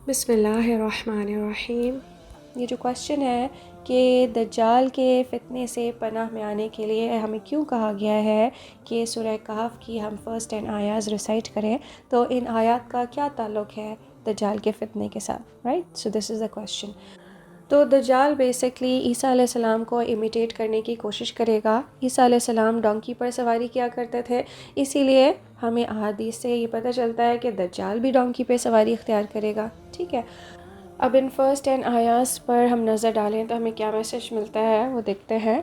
بسم اللہ الرحمن الرحیم۔ یہ جو کویشچن ہے کہ دجال کے فتنے سے پناہ میں آنے کے لیے ہمیں کیوں کہا گیا ہے کہ سورہ کہف کی ہم فرسٹ 10 آیات ریسائٹ کریں، تو ان آیات کا کیا تعلق ہے دجال کے فتنے کے ساتھ، رائٹ؟ سو دس از دا کویشچن۔ تو دجال بیسکلی عیسیٰ علیہ السلام کو امیٹیٹ کرنے کی کوشش کرے گا۔ عیسیٰ علیہ السلام ڈونکی پر سواری کیا کرتے تھے، اسی لیے ہمیں احادیث سے یہ پتہ چلتا ہے کہ دجال بھی ڈونکی پہ سواری اختیار کرے گا، ٹھیک ہے۔ اب ان فرسٹ 10 آیات پر ہم نظر ڈالیں تو ہمیں کیا میسج ملتا ہے وہ دیکھتے ہیں۔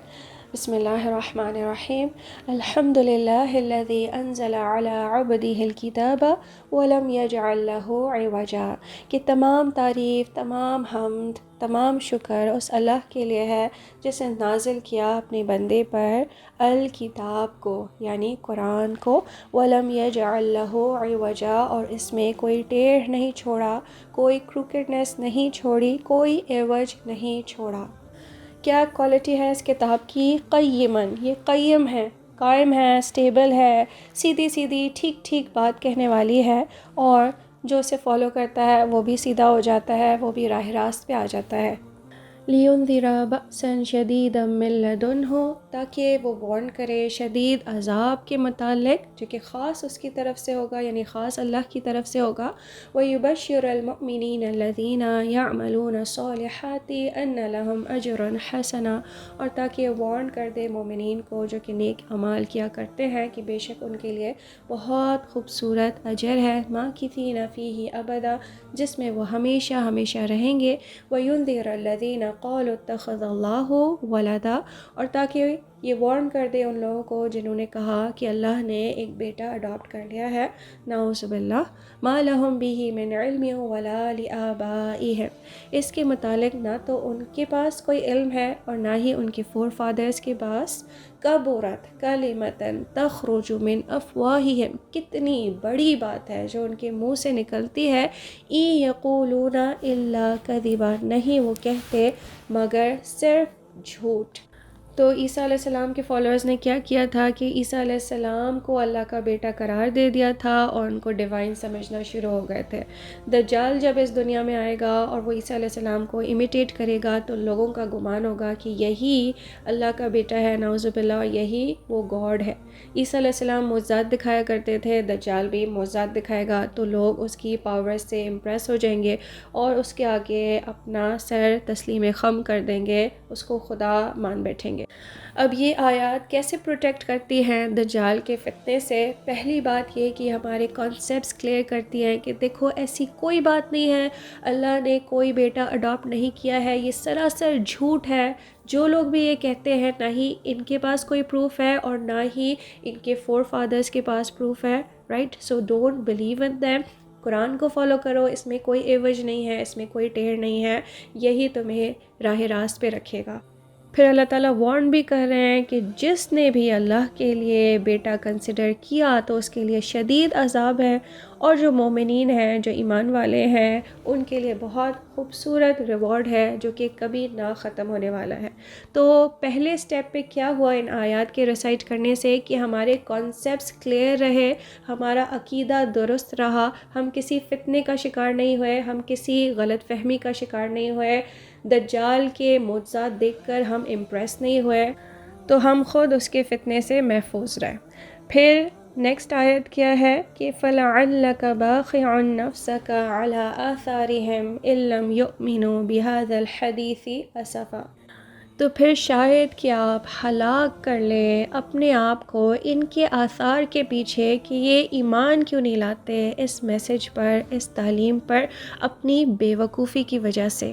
بسم اللہ الرحمن الرحیم۔ الحمد للہ الذی انزل علی عبدہ الکتاب ولم یجعل لہ عوجا، کہ تمام تعریف، تمام حمد، تمام شکر اس اللہ کے لیے ہے جس نے نازل کیا اپنے بندے پر الکتاب کو، یعنی قرآن کو، ولم یجعل لہ عوجا، اور اس میں کوئی ٹیڑھ نہیں چھوڑا، کوئی کروکڈنس نہیں چھوڑی، کوئی عوج نہیں چھوڑا۔ کیا کوالٹی ہے اس کتاب کی؟ قیمن، یہ قیم ہے، قائم ہے، سٹیبل ہے، سیدھی سیدھی ٹھیک ٹھیک بات کہنے والی ہے، اور جو اسے فالو کرتا ہے وہ بھی سیدھا ہو جاتا ہے، وہ بھی راہ راست پہ آ جاتا ہے۔ لِيُنذِرَ بَأْسًا شَدِيدًا مِّن لَّدُنْهُ، تاکہ وہ وارن کرے شدید عذاب کے متعلق جو کہ خاص اس کی طرف سے ہوگا، یعنی خاص اللہ کی طرف سے ہوگا۔ وَيُبَشِّرَ الْمُؤْمِنِينَ الَّذِينَ يَعْمَلُونَ الصَّالِحَاتِ أَنَّ لَهُمْ أَجْرًا حَسَنًا، اور تاکہ وارن کر دے مومنین کو جو کہ نیک اعمال کیا کرتے ہیں کہ بے شک ان کے لیے بہت خوبصورت اجر ہے، مَاكِثِينَ فِيهِ أَبَدًا، جس میں وہ ہمیشہ ہمیشہ رہیں گے۔ وَيُنذِرَ الَّذِينَ قَالُوا اتَّخَذَ اللَّهُ وَلَدًا، اور تاکہ یہ وارن کر دے ان لوگوں کو جنہوں نے کہا کہ اللہ نے ایک بیٹا اڈاپٹ کر لیا ہے، نعوذ باللہ۔ مَا لَهُم بِهِ مِنْ عِلْمٍ وَلَا لِآبَائِهِمْ، اس کے متعلق نہ تو ان کے پاس کوئی علم ہے اور نہ ہی ان کے فور فادرز کے پاس۔ کبرت کلمۃ تخرج من افواہہم، کتنی بڑی بات ہے جو ان کے منہ سے نکلتی ہے۔ ان یقولون الا کذبا، نہیں وہ کہتے مگر صرف جھوٹ۔ تو عیسیٰ علیہ السلام کے فالوورز نے کیا کیا تھا کہ عیسیٰ علیہ السلام کو اللہ کا بیٹا قرار دے دیا تھا اور ان کو ڈیوائن سمجھنا شروع ہو گئے تھے۔ دجال جب اس دنیا میں آئے گا اور وہ عیسیٰ علیہ السلام کو امیٹیٹ کرے گا تو لوگوں کا گمان ہوگا کہ یہی اللہ کا بیٹا ہے، نعوذ باللہ، اور یہی وہ گاڈ ہے۔ عیسیٰ علیہ السلام معجزات دکھایا کرتے تھے، دجال بھی معجزات دکھائے گا تو لوگ اس کی پاور سے امپریس ہو جائیں گے اور اس کے آگے اپنا سر تسلیم خم کر دیں گے، اس کو خدا مان بیٹھیں گے۔ اب یہ آیات کیسے پروٹیکٹ کرتی ہیں دجال کے فتنے سے؟ پہلی بات یہ کہ ہمارے کانسیپٹس کلیئر کرتی ہیں کہ دیکھو ایسی کوئی بات نہیں ہے، اللہ نے کوئی بیٹا اڈاپٹ نہیں کیا ہے، یہ سراسر جھوٹ ہے۔ جو لوگ بھی یہ کہتے ہیں نہ ہی ان کے پاس کوئی پروف ہے اور نہ ہی ان کے فور فادرز کے پاس پروف ہے، right? So don't believe in them. Quran کو فالو کرو، اس میں کوئی ایوج نہیں ہے، اس میں کوئی ٹیڑھ نہیں ہے، یہی تمہیں راہ راست پہ رکھے گا۔ پھر اللہ تعالیٰ وارن بھی کر رہے ہیں کہ جس نے بھی اللہ کے لیے بیٹا کنسیڈر کیا تو اس کے لیے شدید عذاب ہے، اور جو مومنین ہیں، جو ایمان والے ہیں، ان کے لیے بہت خوبصورت ریوارڈ ہے جو کہ کبھی نہ ختم ہونے والا ہے۔ تو پہلے سٹیپ پہ کیا ہوا ان آیات کے ریسائٹ کرنے سے کہ ہمارے کانسیپٹس کلیئر رہے، ہمارا عقیدہ درست رہا، ہم کسی فتنے کا شکار نہیں ہوئے، ہم کسی غلط فہمی کا شکار نہیں ہوئے، دجال کے معجزات دیکھ کر ہم امپریس نہیں ہوئے، تو ہم خود اس کے فتنے سے محفوظ رہے۔ پھر نیکسٹ آیت کیا ہے کہ فَلَعَلَّكَ بَاخِعٌ نَفْسَكَ عَلَىٰ آثَارِهِمْ إِن لَّمْ يُؤْمِنُوا بِهَٰذَا الْحَدِيثِ أَسَفًا، تو پھر شاید کہ آپ ہلاک کر لیں اپنے آپ کو ان کے آثار کے پیچھے کہ یہ ایمان کیوں نہیں لاتے اس میسج پر، اس تعلیم پر، اپنی بے وقوفی کی وجہ سے۔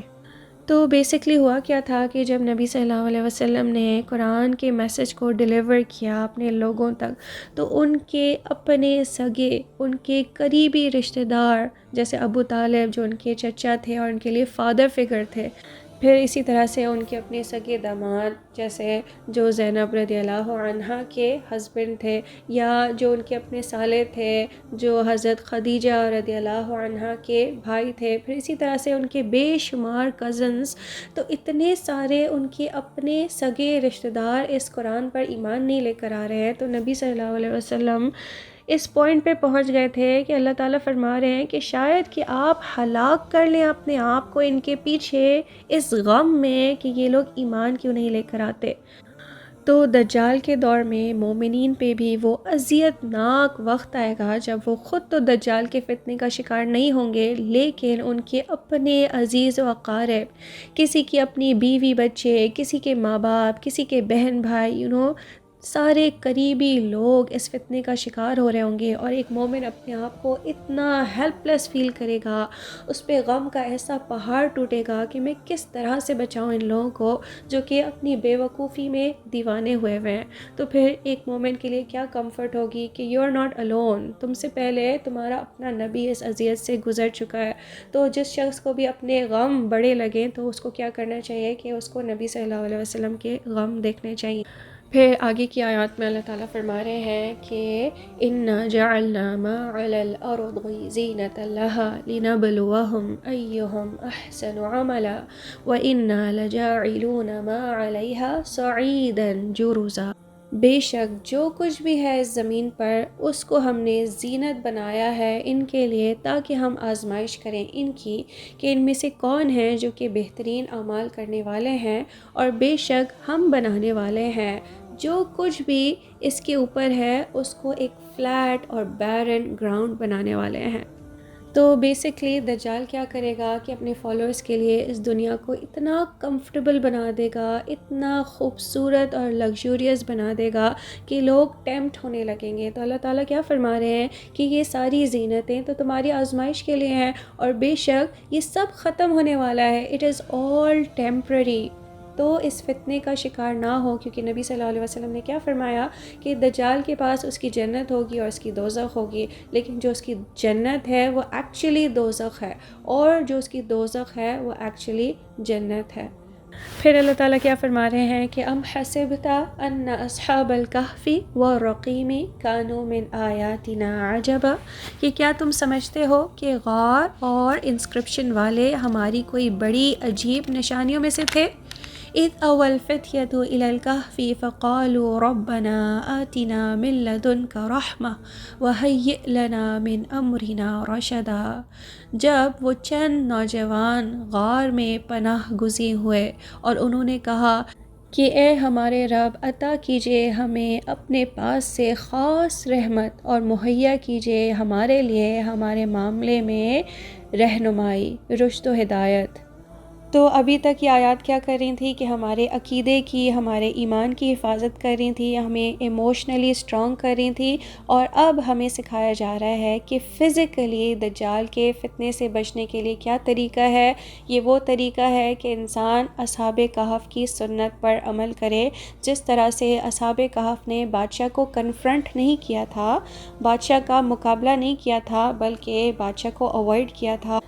تو بیسکلی ہوا کیا تھا کہ جب نبی صلی اللہ علیہ وسلم نے قرآن کے میسج کو ڈیلیور کیا اپنے لوگوں تک، تو ان کے اپنے سگے، ان کے قریبی رشتہ دار جیسے ابو طالب جو ان کے چچا تھے اور ان کے لیے فادر فگر تھے، پھر اسی طرح سے ان کے اپنے سگے داماد جیسے جو زینب رضی اللہ عنہا کے ہسبینڈ تھے، یا جو ان کے اپنے سالے تھے جو حضرت خدیجہ رضی اللہ عنہا کے بھائی تھے، پھر اسی طرح سے ان کے بے شمار کزنز، تو اتنے سارے ان کے اپنے سگے رشتہ دار اس قرآن پر ایمان نہیں لے کر آ رہے ہیں۔ تو نبی صلی اللہ علیہ وسلم اس پوائنٹ پہ پہنچ گئے تھے کہ اللہ تعالیٰ فرما رہے ہیں کہ شاید کہ آپ ہلاک کر لیں اپنے آپ کو ان کے پیچھے، اس غم میں کہ یہ لوگ ایمان کیوں نہیں لے کر آتے۔ تو دجال کے دور میں مومنین پہ بھی وہ اذیت ناک وقت آئے گا جب وہ خود تو دجال کے فتنے کا شکار نہیں ہوں گے، لیکن ان کے اپنے عزیز و اقارب، کسی کی اپنی بیوی بچے، کسی کے ماں باپ، کسی کے بہن بھائی، سارے قریبی لوگ اس فتنے کا شکار ہو رہے ہوں گے، اور ایک مومن اپنے آپ کو اتنا ہیلپ لیس فیل کرے گا، اس پہ غم کا ایسا پہاڑ ٹوٹے گا کہ میں کس طرح سے بچاؤں ان لوگوں کو جو کہ اپنی بے وقوفی میں دیوانے ہوئے ہیں۔ تو پھر ایک مومن کے لیے کیا کمفرٹ ہوگی کہ یو آر ناٹ الون، تم سے پہلے تمہارا اپنا نبی اس اذیت سے گزر چکا ہے۔ تو جس شخص کو بھی اپنے غم بڑے لگیں تو اس کو کیا کرنا چاہیے کہ اس کو نبی صلی اللہ علیہ وسلم کے غم دیکھنے چاہیے۔ پھر آگے کی آیات میں اللہ تعالیٰ فرما رہے ہیں کہ اِنَّا جَعَلْنَا مَا عَلَى الْأَرْضِ زِينَةً لَهَا لِنَبْلُوَهُمْ أَيُّهُمْ أَحْسَنُ عَمَلًا وَإِنَّا لَجَاعِلُونَ مَا عَلَيْهَا صَعِيدًا جُرُزًا۔ بے شک جو کچھ بھی ہے اس زمین پر اس کو ہم نے زینت بنایا ہے ان کے لیے، تاکہ ہم آزمائش کریں ان کی کہ ان میں سے کون ہیں جو کہ بہترین اعمال کرنے والے ہیں، اور بے شک ہم بنانے والے ہیں جو کچھ بھی اس کے اوپر ہے اس کو ایک فلیٹ اور بیرن گراؤنڈ بنانے والے ہیں۔ تو بیسکلی دجال کیا کرے گا کہ اپنے فالوورز کے لیے اس دنیا کو اتنا کمفرٹیبل بنا دے گا، اتنا خوبصورت اور لگژوریس بنا دے گا کہ لوگ ٹیمپٹ ہونے لگیں گے۔ تو اللہ تعالیٰ کیا فرما رہے ہیں کہ یہ ساری زینتیں تو تمہاری آزمائش کے لیے ہیں، اور بے شک یہ سب ختم ہونے والا ہے، اٹ از آل ٹیمپرری۔ تو اس فتنے کا شکار نہ ہو، کیونکہ نبی صلی اللہ علیہ وسلم نے کیا فرمایا کہ دجال کے پاس اس کی جنت ہوگی اور اس کی دوزخ ہوگی، لیکن جو اس کی جنت ہے وہ ایکچولی دوزخ ہے، اور جو اس کی دوزخ ہے وہ ایکچولی جنت ہے۔ پھر اللہ تعالیٰ کیا فرما رہے ہیں کہ ام حسبت ان اصحاب الکہف والرقیم کانوا من آیاتنا عجبا، کہ کیا تم سمجھتے ہو کہ غار اور انسکرپشن والے ہماری کوئی بڑی عجیب نشانیوں میں سے تھے؟ اذ اوى الفتية الى الكهف فقالوا ربنا آتنا من لدنك رحمة وهيئ لنا من امرنا رشدا۔ جب وہ چند نوجوان غار میں پناہ گزین ہوئے اور انہوں نے کہا کہ اے ہمارے رب، عطا کیجئے ہمیں اپنے پاس سے خاص رحمت اور مہیا کیجئے ہمارے لیے ہمارے معاملے میں رہنمائی، رشد و ہدایت۔ تو ابھی تک یہ آیات کیا کر رہی تھی کہ ہمارے عقیدے کی، ہمارے ایمان کی حفاظت کر رہی تھی، ہمیں ایموشنلی اسٹرانگ کر رہی تھی، اور اب ہمیں سکھایا جا رہا ہے کہ فزیکلی دجال کے فتنے سے بچنے کے لیے کیا طریقہ ہے۔ یہ وہ طریقہ ہے کہ انسان اصحاب کہف کی سنت پر عمل کرے، جس طرح سے اصحاب کہف نے بادشاہ کو کنفرنٹ نہیں کیا تھا، بادشاہ کا مقابلہ نہیں کیا تھا، بلکہ بادشاہ کو اوائڈ کیا تھا،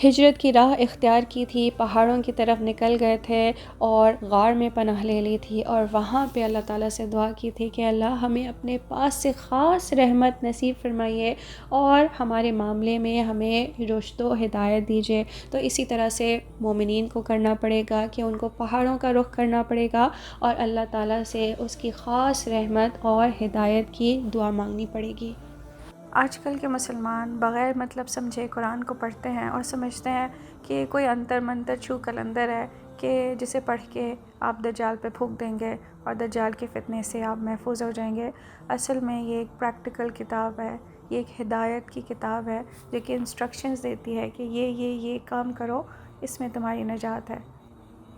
ہجرت کی راہ اختیار کی تھی، پہاڑوں کی طرف نکل گئے تھے اور غار میں پناہ لے لی تھی، اور وہاں پہ اللہ تعالیٰ سے دعا کی تھی کہ اللہ ہمیں اپنے پاس سے خاص رحمت نصیب فرمائیے اور ہمارے معاملے میں ہمیں رشد و ہدایت دیجیے۔ تو اسی طرح سے مومنین کو کرنا پڑے گا کہ ان کو پہاڑوں کا رخ کرنا پڑے گا اور اللہ تعالیٰ سے اس کی خاص رحمت اور ہدایت کی دعا مانگنی پڑے گی۔ آج کل کے مسلمان بغیر مطلب سمجھے قرآن کو پڑھتے ہیں اور سمجھتے ہیں کہ کوئی انتر منتر چھو کلندر ہے کہ جسے پڑھ کے آپ دجال پہ پھونک دیں گے اور دجال کے فتنے سے آپ محفوظ ہو جائیں گے۔ اصل میں یہ ایک پریکٹیکل کتاب ہے، یہ ایک ہدایت کی کتاب ہے جو کہ انسٹرکشنز دیتی ہے کہ یہ کام کرو، اس میں تمہاری نجات ہے۔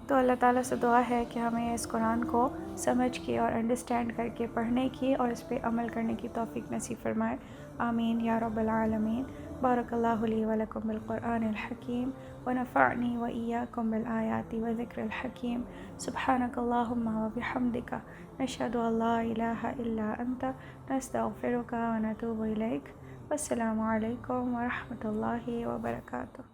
تو اللہ تعالیٰ سے دعا ہے کہ ہمیں اس قرآن کو سمجھ کے اور انڈرسٹینڈ کر کے پڑھنے کی اور اس پہ عمل کرنے کی توفیق نصیب فرمائے، آمین یا رب العالمین۔ بارک اللہ لی و لکم بالقرآن الحکیم ونفعنی و ایاکم بالآیات و ذکر الحکیم۔ سبحانک اللہم و بحمدک، نشہد ان لا الہ الا انت، نستغفرک و نتوب الیک۔ والسلام علیکم ورحمۃ اللہ وبرکاتہ۔